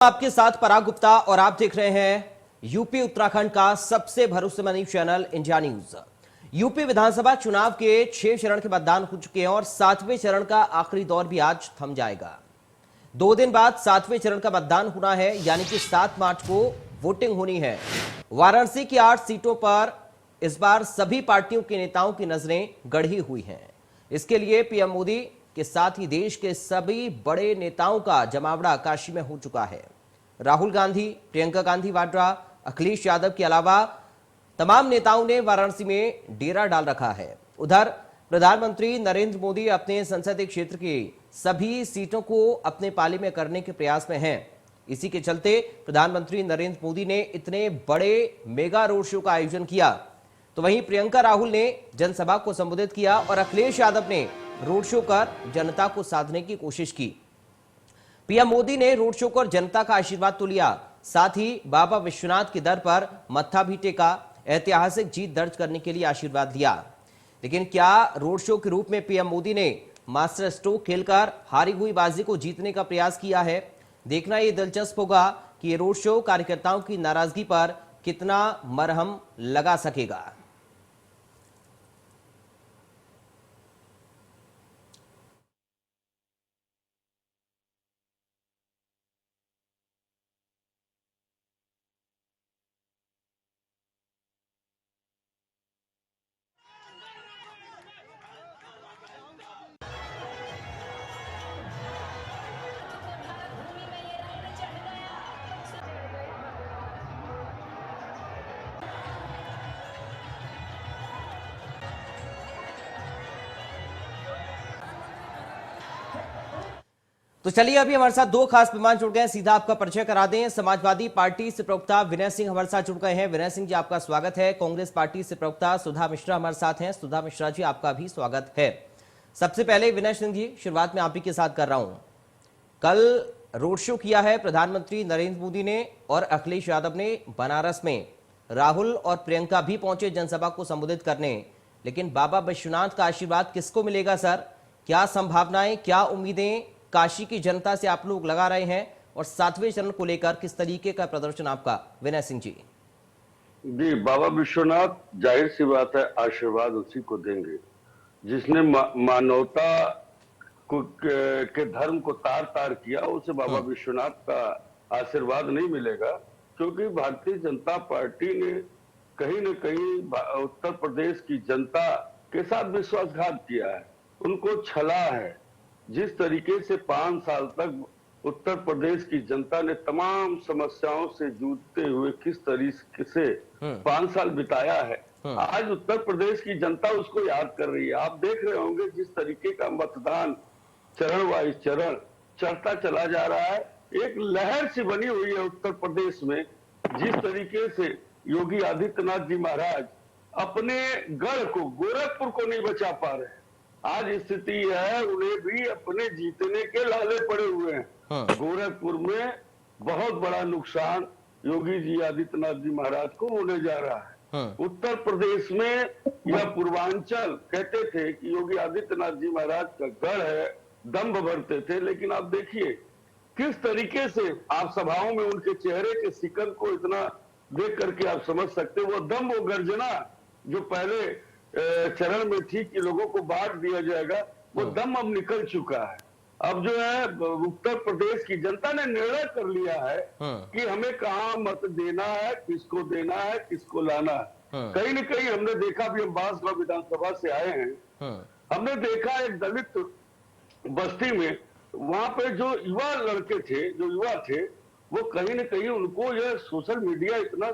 आपके साथ पराग गुप्ता और आप देख रहे हैं यूपी उत्तराखंड का सबसे भरोसेमंद चैनल इंडिया न्यूज। यूपी विधानसभा चुनाव के 6 चरण के मतदान हो चुके हैं और 7वें चरण का आखिरी दौर भी आज थम जाएगा। 2 दिन बाद 7वें चरण का मतदान होना है, यानी कि 7 मार्च को वोटिंग होनी है। वाराणसी की 8 सीटों पर इस बार सभी पार्टियों के नेताओं की नजरें गढ़ी हुई हैं। इसके लिए पीएम मोदी के साथ ही देश के सभी बड़े नेताओं का जमावड़ा काशी में हो चुका है। राहुल गांधी, प्रियंका गांधी वाड्रा, अखिलेश यादव के अलावा तमाम नेताओं ने वाराणसी में डेरा डाल रखा है। उधर प्रधानमंत्री नरेंद्र मोदी अपने संसदीय क्षेत्र की सभी सीटों को अपने पाले में करने के प्रयास में हैं। इसी के चलते प्रधानमंत्री नरेंद्र मोदी ने इतने बड़े मेगा रोड शो का आयोजन किया, तो वहीं प्रियंका राहुल ने जनसभा को संबोधित किया और अखिलेश यादव ने रोड शो कर जनता को साधने की कोशिश की। पीएम मोदी ने रोड शो कर जनता का आशीर्वाद तो लिया, साथ ही बाबा विश्वनाथ के दर पर मत्था भी टेका, ऐतिहासिक जीत दर्ज करने के लिए आशीर्वाद दिया। लेकिन क्या रोड शो के रूप में पीएम मोदी ने मास्टर स्ट्रोक खेलकर हारी हुई बाजी को जीतने का प्रयास किया है? देखना यह दिलचस्प होगा कि ये रोड शो कार्यकर्ताओं की नाराजगी पर कितना मरहम लगा सकेगा। तो चलिए अभी हमारे साथ 2 खास मेहमान जुड़ गए हैं, सीधा आपका परिचय करा दें। समाजवादी पार्टी से प्रवक्ता विनय सिंह हमारे साथ जुड़ गए हैं। विनय सिंह जी, आपका स्वागत है। कांग्रेस पार्टी से प्रवक्ता सुधा मिश्रा हमारे साथ हैं। सुधा मिश्रा जी, आपका भी स्वागत है। सबसे पहले विनय सिंह जी, शुरुआत में आप ही के साथ कर रहा हूं। कल रोड शो किया है प्रधानमंत्री नरेंद्र मोदी ने और अखिलेश यादव ने बनारस में। राहुल और प्रियंका भी पहुंचे जनसभा को संबोधित करने, लेकिन बाबा विश्वनाथ का आशीर्वाद किसको मिलेगा सर? क्या संभावनाएं, क्या उम्मीदें काशी की जनता से आप लोग लगा रहे हैं और 7वें चरण को लेकर किस तरीके का प्रदर्शन आपका? विनय सिंह जी जी, बाबा विश्वनाथ जाहिर सी बात है आशीर्वाद उसी को देंगे जिसने मानवता के धर्म को तार तार किया। उसे बाबा विश्वनाथ का आशीर्वाद नहीं मिलेगा, क्योंकि भारतीय जनता पार्टी ने कहीं न कहीं उत्तर प्रदेश की जनता के साथ विश्वासघात किया है, उनको छला है। जिस तरीके से 5 साल तक उत्तर प्रदेश की जनता ने तमाम समस्याओं से जूझते हुए किस तरीके से 5 साल बिताया है, आज उत्तर प्रदेश की जनता उसको याद कर रही है। आप देख रहे होंगे जिस तरीके का मतदान चरण वाइज चरण चढ़ता चला जा रहा है, एक लहर सी बनी हुई है उत्तर प्रदेश में। जिस तरीके से योगी आदित्यनाथ जी महाराज अपने गढ़ को, गोरखपुर को नहीं बचा पा रहे हैं, आज स्थिति है उन्हें भी अपने जीतने के लाले पड़े हुए हैं। गोरखपुर में बहुत बड़ा नुकसान योगी जी आदित्यनाथ जी महाराज को होने जा रहा है। उत्तर प्रदेश में या पूर्वांचल कहते थे कि योगी आदित्यनाथ जी महाराज का गढ़ है, दम्भ भरते थे, लेकिन आप देखिए किस तरीके से आप सभाओं में उनके चेहरे के सिकन को इतना देख करके आप समझ सकते, वो दम्भ, वो गर्जना जो पहले चरण में थी कि लोगों को बांट दिया जाएगा, वो दम अब निकल चुका है। अब जो है उत्तर प्रदेश की जनता ने निर्णय कर लिया है कि हमें कहाँ मत देना है, किसको देना है, किसको लाना है। कहीं न कहीं हमने देखा, भी हम बांसगांव विधानसभा से आए हैं, हमने देखा एक दलित बस्ती में, वहां पे जो युवा लड़के थे, जो युवा थे, वो कहीं न कहीं उनको यह सोशल मीडिया इतना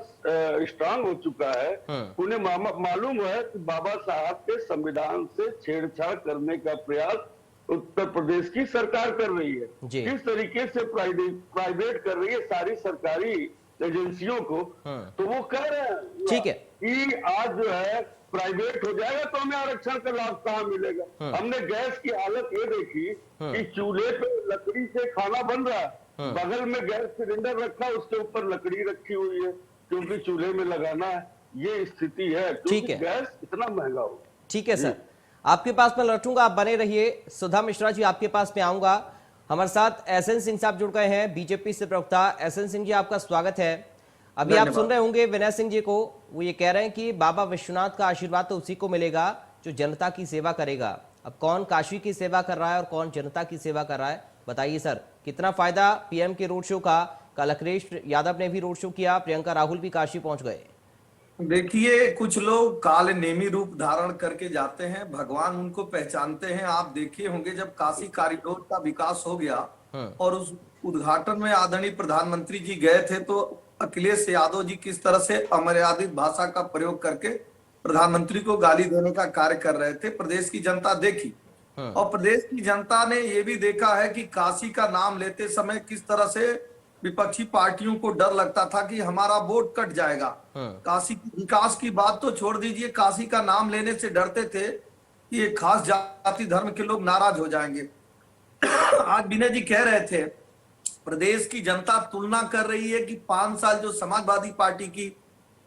स्ट्रांग हो चुका है, उन्हें मालूम है कि बाबा साहब के संविधान से छेड़छाड़ करने का प्रयास उत्तर प्रदेश की सरकार कर रही है। किस तरीके से प्राइवेट कर रही है सारी सरकारी एजेंसियों को, तो वो कह रहे हैं ठीक है कि आज जो है प्राइवेट हो जाएगा तो हमें आरक्षण का लाभ कहाँ मिलेगा। हमने गैस की हालत ये देखी कि चूल्हे पे लकड़ी से खाना बन रहा है, बगल में गैस सिलेंडर रखा, उसके ऊपर लकड़ी रखी हुई है, क्योंकि चूल्हे में लगाना है। ये स्थिति है, क्योंकि गैस इतना महंगा हो। ठीक है सर, आपके पास मैं लौटूंगा, आप बने रहिए। सुधा मिश्रा जी, आपके पास मैं आऊंगा। हमारे साथ एसएन सिंह साहब जुड़ गए हैं, बीजेपी से प्रवक्ता। एसएन सिंह जी, आपका स्वागत है। अभी आप सुन रहे होंगे विनय सिंह जी को, वो ये कह रहे हैं कि बाबा विश्वनाथ का आशीर्वाद तो उसी को मिलेगा जो जनता की सेवा करेगा। अब कौन काशी की सेवा कर रहा है और कौन जनता की सेवा कर रहा है, बताइए सर, कितना फायदा पीएम के रोड शो का? कल अखिलेश यादव ने भी रोड शो किया, प्रियंका राहुल भी काशी पहुंच गए। देखिए, कुछ लोग काले नेमी रूप धारण करके जाते हैं, भगवान उनको पहचानते हैं। आप देखिए होंगे जब काशी कॉरिडोर का विकास हो गया और उस उद्घाटन में आदरणीय प्रधानमंत्री जी गए थे, तो अखिलेश यादव जी किस तरह से अमर्यादित भाषा का प्रयोग करके प्रधानमंत्री को गाली देने का कार्य कर रहे थे। प्रदेश की जनता देखी और प्रदेश की जनता ने ये भी देखा है कि काशी का नाम लेते समय किस तरह से विपक्षी पार्टियों को डर लगता था कि हमारा वोट कट जाएगा। काशी के विकास की बात तो छोड़ दीजिए, काशी का नाम लेने से डरते थे कि ये खास जाति धर्म के लोग नाराज हो जाएंगे। आज विनय जी कह रहे थे, प्रदेश की जनता तुलना कर रही है कि 5 साल जो समाजवादी पार्टी की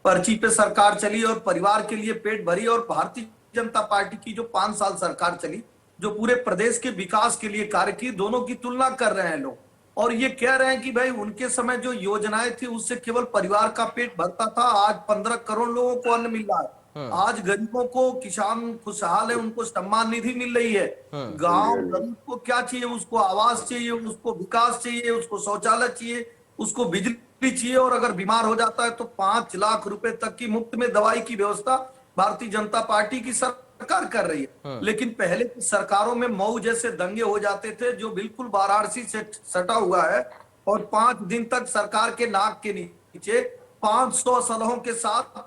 पर्ची पे सरकार चली और परिवार के लिए पेट भरी, और भारतीय जनता पार्टी की जो 5 साल सरकार चली जो पूरे प्रदेश के विकास के लिए कार्य की, दोनों की तुलना कर रहे हैं लोग। और ये कह रहे हैं कि भाई उनके समय जो योजनाएं थी उससे केवल परिवार का पेट भरता था, आज 15 करोड़ लोगों को अन्न मिल रहा है। आज गरीबों को, किसान खुशहाल है, उनको सम्मान निधि मिल रही है। गांव गरीब को क्या चाहिए? उसको आवास चाहिए, उसको विकास चाहिए, उसको शौचालय चाहिए, उसको बिजली चाहिए, और अगर बीमार हो जाता है तो 5 लाख रुपए तक की मुफ्त में दवाई की व्यवस्था भारतीय जनता पार्टी की सरकार कर रही है। लेकिन पहले की सरकारों में मऊ जैसे दंगे हो जाते थे, जो बिल्कुल वाराणसी से सटा हुआ है, और 5 दिन तक सरकार के नाक के नीचे 500 असलहों के साथ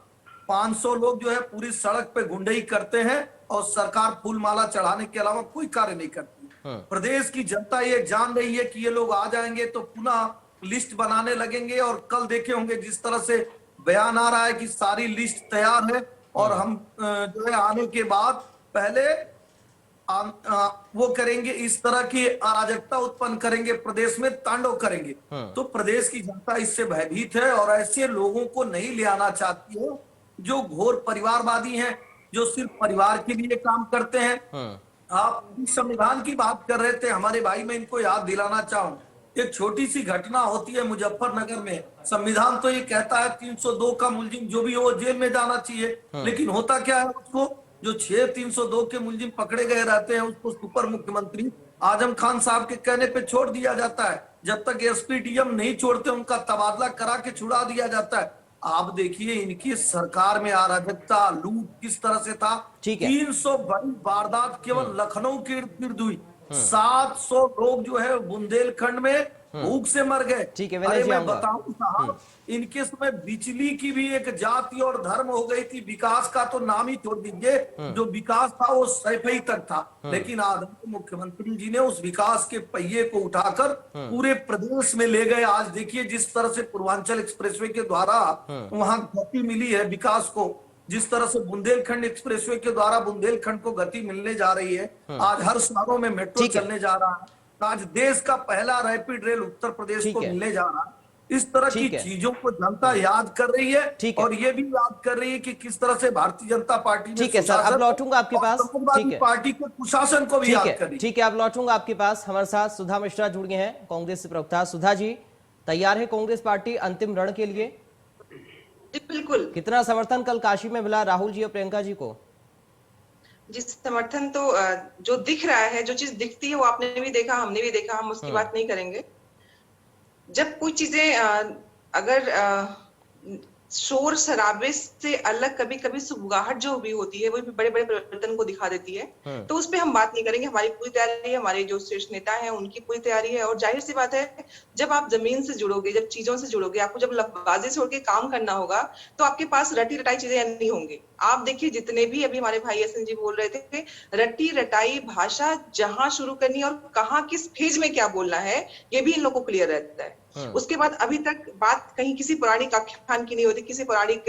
500 लोग जो है पूरी सड़क पे गुंडई करते हैं, और सरकार फूलमाला चढ़ाने के अलावा कोई कार्य नहीं करती। प्रदेश की जनता ये जान रही है कि ये लोग आ जाएंगे तो पुनः लिस्ट बनाने लगेंगे, और कल देखे होंगे जिस तरह से बयान आ रहा है कि सारी लिस्ट तैयार है और हम जो है आने के बाद पहले वो करेंगे, इस तरह की अराजकता उत्पन्न करेंगे, प्रदेश में तांडव करेंगे। तो प्रदेश की जनता इससे भयभीत है और ऐसे लोगों को नहीं ले आना चाहती है जो घोर परिवारवादी हैं, जो सिर्फ परिवार के लिए काम करते हैं। आप संविधान की बात कर रहे थे हमारे भाई, मैं इनको याद दिलाना चाहूं, एक छोटी सी घटना होती है मुजफ्फरनगर में। संविधान तो ये कहता है 302 का मुलजिम जो भी हो जेल में जाना चाहिए, लेकिन होता क्या है, उसको जो 6 302 के मुलजिम पकड़े गए रहते हैं उसको सुपर मुख्यमंत्री आजम खान साहब के कहने पे छोड़ दिया जाता है। जब तक एसपी डीएम नहीं छोड़ते उनका तबादला करा के छुड़ा दिया जाता है। आप देखिए इनकी सरकार में अराजकता, लूट किस तरह से था। 300 बड़ी वारदात केवल लखनऊ के इर्द गिर्द हुई। 700 लोग जो है बुंदेलखंड में भूख से मर गए। अरे मैं बताऊं साहब, इनके समय बिजली की भी एक जाति और धर्म हो गई थी। विकास का तो नाम ही छोड़ दीजिए, जो विकास था वो सैफई तक था। लेकिन आदरणीय मुख्यमंत्री जी ने उस विकास के पहिए को उठाकर पूरे प्रदेश में ले गए। आज देखिए जिस तरह से पूर्वांचल एक्सप्रेसवे के द्वारा वहां गति मिली है विकास को, जिस तरह से बुंदेलखंड एक्सप्रेसवे के द्वारा बुंदेलखंड को गति मिलने जा रही है। आज हर शहरों में मेट्रो चलने जा रहा है। आज देश का पहला रैपिड रेल उत्तर प्रदेश को मिलने जा रहा है। इस तरह की चीजों को जनता याद कर रही है, और ये भी याद कर रही है कि किस तरह से भारतीय जनता पार्टी ने ठीक है सर, अब लौटूंगा आपके पास। पार्टी के कुशासन को भी याद कर रही है। ठीक है, अब लौटूंगा आपके पास। हमारे साथ सुधा मिश्रा जुड़ गए हैं, कांग्रेस से प्रवक्ता। सुधा जी, तैयार है कांग्रेस पार्टी अंतिम रण के लिए? बिल्कुल। कितना समर्थन कल काशी में मिला राहुल जी और प्रियंका जी को? जिस समर्थन तो जो दिख रहा है, जो चीज दिखती है वो आपने भी देखा, हमने भी देखा, हम उसकी बात नहीं करेंगे। जब कुछ चीजें अगर शोर शराबे से अलग कभी कभी सुगबुगाहट जो भी होती है वो भी बड़े बड़े परिवर्तन को दिखा देती है, तो उस पर हम बात नहीं करेंगे। हमारी पूरी तैयारी है, हमारे जो शीर्ष नेता हैं उनकी पूरी तैयारी है। और जाहिर सी बात है, जब आप जमीन से जुड़ोगे, जब चीजों से जुड़ोगे, आपको जब लफबाजी छोड़ के काम करना होगा, तो आपके पास रटी रटाई चीजें नहीं होंगी। आप देखिए जितने भी अभी हमारे भाई एसएन जी बोल रहे थे, रटी रटाई भाषा जहां शुरू करनी और कहाँ किस फेज में क्या बोलना है, ये भी इन लोगों को क्लियर रहता है। उसके बाद अभी तक बात कहीं किसी पौराणिक आख्यान की नहीं होती, किसी पौराणिक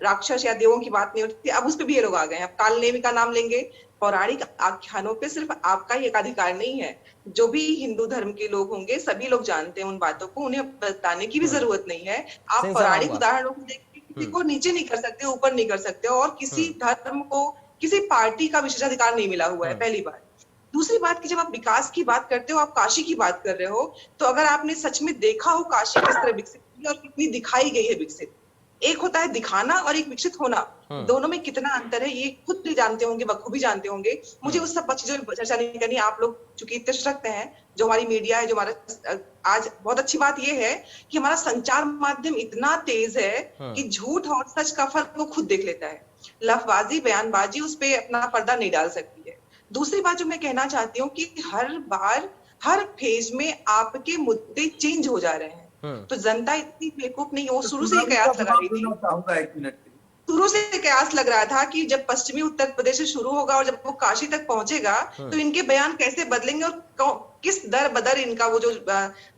राक्षस या देवों की बात नहीं होती। अब उस पर भी ये लोग आ गए हैं। अब कालनेमी का नाम लेंगे। पौराणिक आख्यानों पे सिर्फ आपका ही एकाधिकार नहीं है, जो भी हिंदू धर्म के लोग होंगे सभी लोग जानते हैं उन बातों को, उन्हें बताने की भी जरूरत नहीं है। आप पौराणिक उदाहरणों को देख के किसी को नीचे नहीं कर सकते, ऊपर नहीं कर सकते, और किसी धर्म को किसी पार्टी का विशेषाधिकार नहीं मिला हुआ है, पहली बात। दूसरी बात कि जब आप विकास की बात करते हो, आप काशी की बात कर रहे हो, तो अगर आपने सच में देखा हो काशी किस तरह विकसित हुई है और कितनी दिखाई गई है विकसित, एक होता है दिखाना और एक विकसित होना, दोनों में कितना अंतर है ये खुद भी जानते होंगे, बखूबी जानते होंगे। मुझे उस सब चीजों पर चर्चा नहीं करनी, आप लोग चूंकि इतने सशक्त हैं, जो हमारी मीडिया है, जो हमारा आज बहुत अच्छी बात ये है कि हमारा संचार माध्यम इतना तेज है कि झूठ और सच का फर्क वो खुद देख लेता है। लफबाजी, बयानबाजी उस पर अपना पर्दा नहीं डाल सकती है। दूसरी बात जो मैं कहना चाहती हूँ कि हर बार हर फेज में आपके मुद्दे चेंज हो जा रहे हैं, तो जनता इतनी बेवकूफ नहीं, वो शुरू से ही कयास लगा रही थी। चाहूंगा 1 मिनट, शुरू से कयास लग रहा था कि जब पश्चिमी उत्तर प्रदेश से शुरू होगा और जब वो काशी तक पहुंचेगा तो इनके बयान कैसे बदलेंगे और किस दर बदर इनका वो जो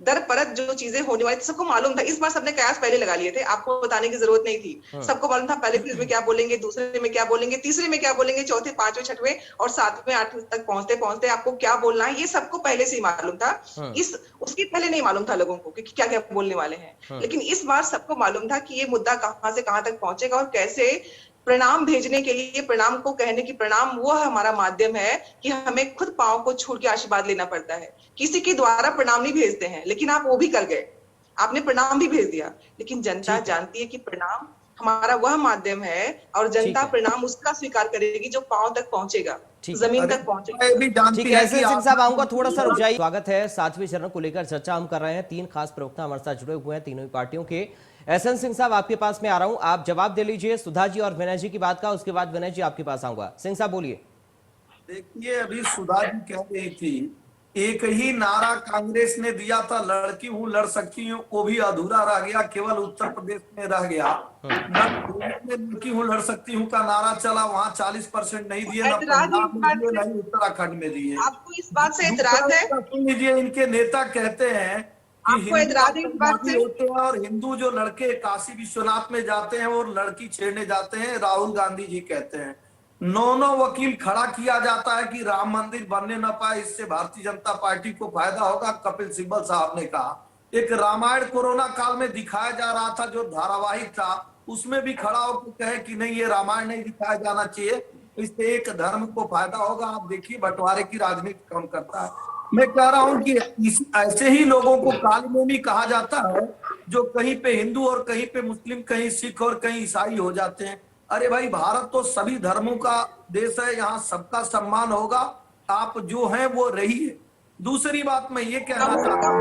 दर परत जो चीजें होने वाली थी, सबको मालूम था। इस बार सबने कयास पहले लगा लिए थे, आपको बताने की जरूरत नहीं थी। सबको मालूम था पहले फेज में क्या बोलेंगे, दूसरे में क्या बोलेंगे, तीसरे में क्या बोलेंगे, चौथे, पांचवें, छठवें और सातवें, आठवें तक पहुंचते पहुंचते आपको क्या बोलना है, ये सबको पहले से ही मालूम था। उसके पहले नहीं मालूम था लोगों को कि क्या क्या बोलने वाले हैं, लेकिन इस बार सबको मालूम था कि ये मुद्दा कहां से कहां तक पहुंचेगा और कैसे प्रणाम भेजने के लिए, प्रणाम को कहने की, प्रणाम वो हमारा माध्यम है कि हमें खुद पांव को छू के आशीर्वाद लेना पड़ता है। किसी के द्वारा प्रणाम नहीं भेजते हैं, लेकिन आप वो भी कर गए, आपने प्रणाम भी भेज दिया। लेकिन जनता जानती है कि प्रणाम हमारा वह माध्यम है और जनता प्रणाम उसका स्वीकार करेगी जो पांव तक पहुंचेगा, जमीन तक पहुंचेगा। ठीक है, एसएन सिंह साहब आऊंगा, थोड़ा सा रुक जाइए। स्वागत है, 7वें चरण को लेकर चर्चा हम कर रहे हैं। 3 खास प्रवक्ता हमारे साथ जुड़े हुए हैं तीनों ही पार्टियों के। एसएन सिंह साहब आपके पास में आ रहा हूं, आप जवाब दे लीजिए सुधा जी और विनय जी की बात का, उसके बाद विनय जी आपके पास आऊंगा। सिंह साहब बोलिए। देखिए, अभी सुधा जी कह रही थी एक ही नारा कांग्रेस ने दिया था, लड़की हूं लड़ सकती हूँ, वो भी अधूरा रह गया, केवल उत्तर प्रदेश में रह गया। लड़की हूं लड़ सकती हूँ का नारा चला, वहां 40% नहीं दिए, न पंजाब में दिए, नहीं उत्तराखंड में दिए। आपको इस बात से एतराज है? सुन लीजिए, इनके नेता कहते हैं आपको एतराज है इस बात से? होते हैं और हिंदू जो लड़के काशी विश्वनाथ में जाते हैं और लड़की छेड़ने जाते हैं, राहुल गांधी जी कहते हैं। 9 वकील खड़ा किया जाता है कि राम मंदिर बनने न पाए, इससे भारतीय जनता पार्टी को फायदा होगा, कपिल सिब्बल साहब ने कहा। एक रामायण कोरोना काल में दिखाया जा रहा था, जो धारावाहिक था, उसमें भी खड़ा होकर कहे कि नहीं, ये रामायण नहीं दिखाया जाना चाहिए, इससे एक धर्म को फायदा होगा। आप देखिए, बंटवारे की राजनीति कम करता है। मैं कह रहा हूं कि ऐसे ही लोगों को कालनेमी कहा जाता है, जो कहीं पे हिंदू और कहीं पे मुस्लिम, कहीं सिख और कहीं ईसाई हो जाते हैं। अरे भाई, भारत तो सभी धर्मों का देश है, यहाँ सबका सम्मान होगा, आप जो हैं वो रहिए। दूसरी बात मैं ये कहना चाहता हूँ,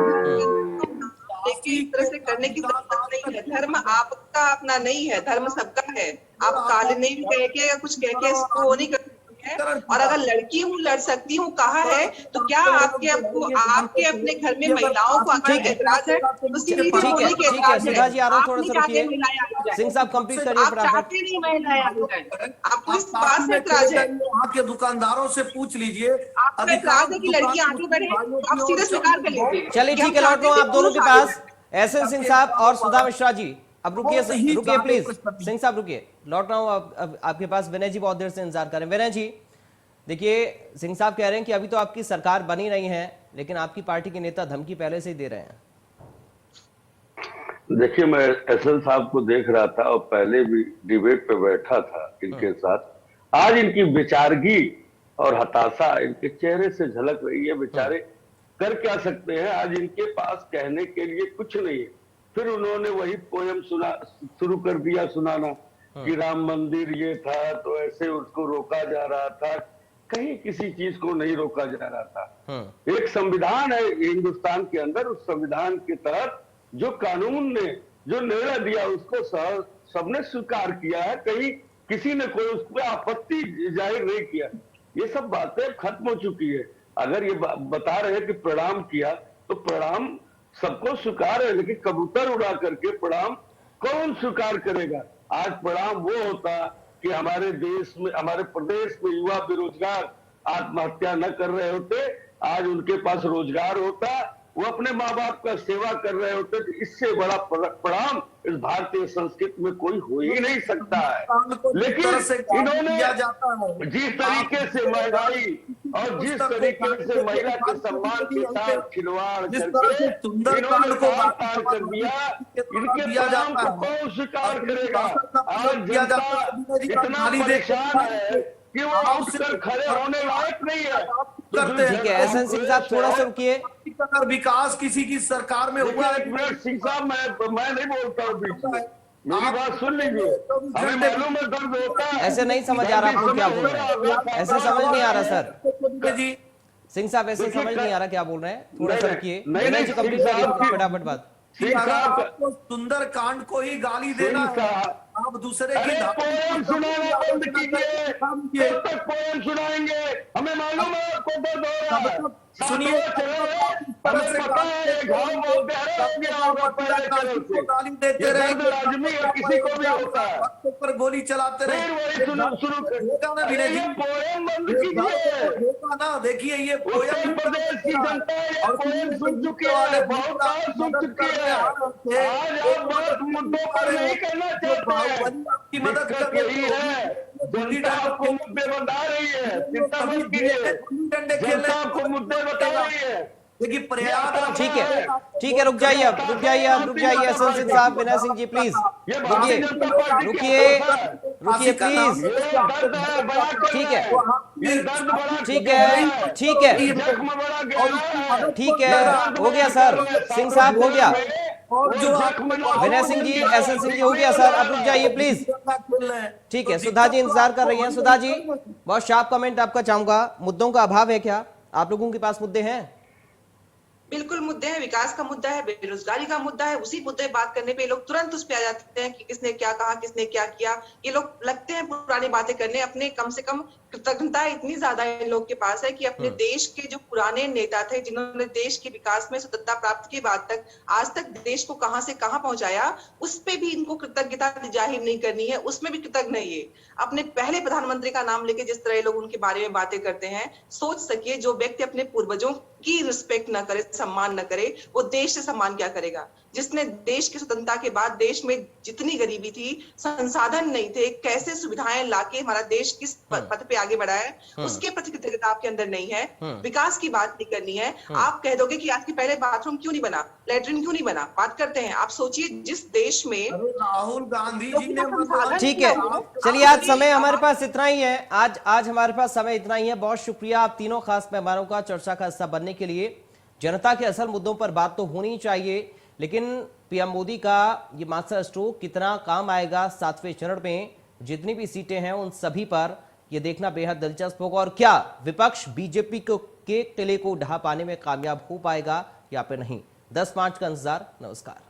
इस तरह से करने की जरूरत नहीं है। धर्म आपका अपना नहीं है, धर्म सबका है। आप कालनेमी कह के या कुछ कह के इसको वो नहीं कर सकते। और अगर लड़की हूँ लड़ सकती हूँ कहा है, तो क्या आपके अपने घर में महिलाओं को अगर एतराज है, ठीक है सुधा जी, आ रहा हूं, थोड़ा सा रुकिए। सिंह साहब कंप्लीट करिए। आप चाहते नहीं महिलाएं आगे जाएं, आपको इस बात से एतराज है? वहाँ के दुकानदारों से पूछ लीजिए, आपको एतराज है कि लड़की आगे बढ़े, आप सीधे स्वीकार कर लीजिए। चलिए ठीक है, लौट रहा हूं आप दोनों के पास, एसएन सिंह साहब और सुधा मिश्रा जी। अब रुकिए प्लीज, सिंह साहब रुकिए, लौट रहा हूं आपके पास। विनय जी बहुत देर से इंतजार कर रहे हैं। विनय जी देखिए, सिंह साहब कह रहे हैं कि अभी तो आपकी सरकार बनी नहीं है, लेकिन आपकी पार्टी के नेता धमकी पहले से ही दे रहे हैं। देखिए, मैं एसएन साहब को देख रहा था और पहले भी डिबेट पे बैठा था इनके साथ। आज इनकी बेचारगी और हताशा इनके चेहरे से झलक रही है। बेचारे कर क्या सकते हैं, आज इनके पास कहने के लिए कुछ नहीं है। फिर उन्होंने वही पोयम शुरू कर दिया सुनाना कि राम मंदिर ये था तो ऐसे उसको रोका जा रहा था। कहीं किसी चीज को नहीं रोका जा रहा था। एक संविधान है हिंदुस्तान के अंदर, उस संविधान के तहत जो कानून ने जो निर्णय दिया उसको सबने स्वीकार किया है। कहीं किसी ने कोई उस पर आपत्ति जाहिर नहीं किया। ये सब बातें खत्म हो चुकी है। अगर ये बता रहे हैं कि प्रणाम किया, तो प्रणाम सबको स्वीकार है, लेकिन कबूतर उड़ा करके प्रणाम कौन स्वीकार करेगा? आज प्रणाम वो होता कि हमारे देश में, हमारे प्रदेश में युवा बेरोजगार आत्महत्या न कर रहे होते, आज उनके पास रोजगार होता, वो अपने माँ बाप का सेवा कर रहे होते। तो इससे बड़ा प्रणाम इस भारतीय संस्कृति में कोई हो ही नहीं सकता है। लेकिन इन्होंने जिस तरीके से महंगाई और जिस तरीके से महिला के सम्मान के साथ खिलवाड़ करके इन्होंने पार कर दिया, इनके प्रणाम को कौन स्वीकार करेगा? आज जनता इतना परेशान है कि वो उठकर खड़े होने लायक नहीं है। करते हैं। ठीक है, एहसन सिंह साहब थोड़ा सा रुकिए। अगर विकास किसी की सरकार में हुआ है, एक मिनट सिंह साहब, मैं नहीं बोलता हूँ बीच में, मेरी बात सुन लीजिए। हमें मालूम है दर्द होता है। ऐसे नहीं समझ आ रहा आपको क्या बोल रहे हैं, ऐसे समझ नहीं आ रहा सर। जी सिंह साहब ऐसे समझ नहीं आ रहा क्या बोल रहे हैं, थोड़ा सा रुकिए। नहीं, विनय जी कंप्लीट सिंह करिए साहब, फटाफट बात। सिंह साहब, आपको सुंदर कांड को ही गाली देना सिंह है, साहब, आप दूसरे की अरे पोएम सुनाना बंद कीजिए, कीजिए। कब तक पोएम सुनाएंगे? हमें मालूम है आपको दर्द हो रहा है। सुनिए, हमें पता है ये घाव बहुत गहरा हो गया होगा पहले कलर से। गाली देते ये रहे, दर्द लाजमी है, किसी को भी होता है। पर गोली चलाते रहे। फिर वही शुरू होगा ना विनय जी, ये पोएम बंद कीजिए। होगा ना, देखिए ये उत्तर प्रदेश की जनता ये पोएम सुन चुकी है, बहुत बार सुन चुकी है। आज आप बात मुद्दों पर नहीं करना चाहते हैं। की मदद दिक्कत यही है, जनता आपको मुद्दे बता रही है, चिंता मत कीजिए, जनता आपको मुद्दे बता रही है। देखिए प्रयाग, ठीक है, रुक जाइए अब, रुक जाइए एहसन सिंह साहब, विनय सिंह जी प्लीज ये भारतीय जनता पार्टी की रुकिए, अवस्था है। प्लीज। ये दर्द है, बड़ा कर ठीक रहा है, ये दर्द बड़ा ठीक गहरा है, ठीक है, जख्म बड़ा गहरा है। ठीक है, हो गया सर, सिंह साहब हो गया। और जो विनय सिंह जी, एहसन सिंह जी हो गया सर, अब रुक जाइए प्लीज। ठीक है, सुधा जी इंतजार कर रही हैं। सुधा जी, बहुत शार्प कमेंट आपका चाहूंगा। मुद्दों का अभाव है क्या, आप लोगों के पास मुद्दे हैं? बिल्कुल मुद्दे हैं, विकास का मुद्दा है, बेरोजगारी का मुद्दा है। उसी मुद्दे पे बात करने पे लोग तुरंत उस पे आ जाते हैं कि किसने क्या कहा, किसने क्या किया। ये लोग लगते हैं पुरानी बातें करने, अपने कम से कम कृतज्ञता इतनी ज्यादा इन लोग के पास है कि अपने देश के जो पुराने नेता थे, जिन्होंने देश के विकास में स्वतंत्रता प्राप्त के बाद तक आज तक देश को कहां से कहां पहुंचाया, उस पे भी इनको कृतज्ञता जाहिर नहीं करनी है, उसमें भी कृतज्ञ नहीं है। अपने पहले प्रधानमंत्री का नाम लेके जिस तरह ये लोग उनके बारे में बातें करते हैं, सोच सकिए जो व्यक्ति अपने पूर्वजों की रिस्पेक्ट न करे, सम्मान न करे, वो देश से सम्मान क्या करेगा? जिसने देश की स्वतंत्रता के बाद देश में जितनी गरीबी थी, संसाधन नहीं थे, कैसे सुविधाएं लाके हमारा देश किस पथ पे आगे बढ़ा है, उसके प्रति कृतज्ञता आपके अंदर नहीं है। विकास की बात नहीं करनी है। आप कह दोगे कि आज के पहले बाथरूम क्यों नहीं बना, लैट्रिन क्यों नहीं बना, बात करते हैं। आप सोचिए जिस देश में राहुल गांधी जी ने, ठीक है, चलिए आज समय हमारे पास इतना ही है। आज हमारे पास समय इतना ही है। बहुत शुक्रिया आप तीनों खास मेहमानों का चर्चा का हिस्सा बनने के लिए। जनता के असल मुद्दों पर बात तो होनी चाहिए, लेकिन पीएम मोदी का ये मास्टर स्ट्रोक कितना काम आएगा 7वें चरण में, जितनी भी सीटें हैं उन सभी पर यह देखना बेहद दिलचस्प होगा। और क्या विपक्ष बीजेपी के किले को ढहा पाने में कामयाब हो पाएगा या फिर नहीं? 10 मार्च का इंतजार। नमस्कार।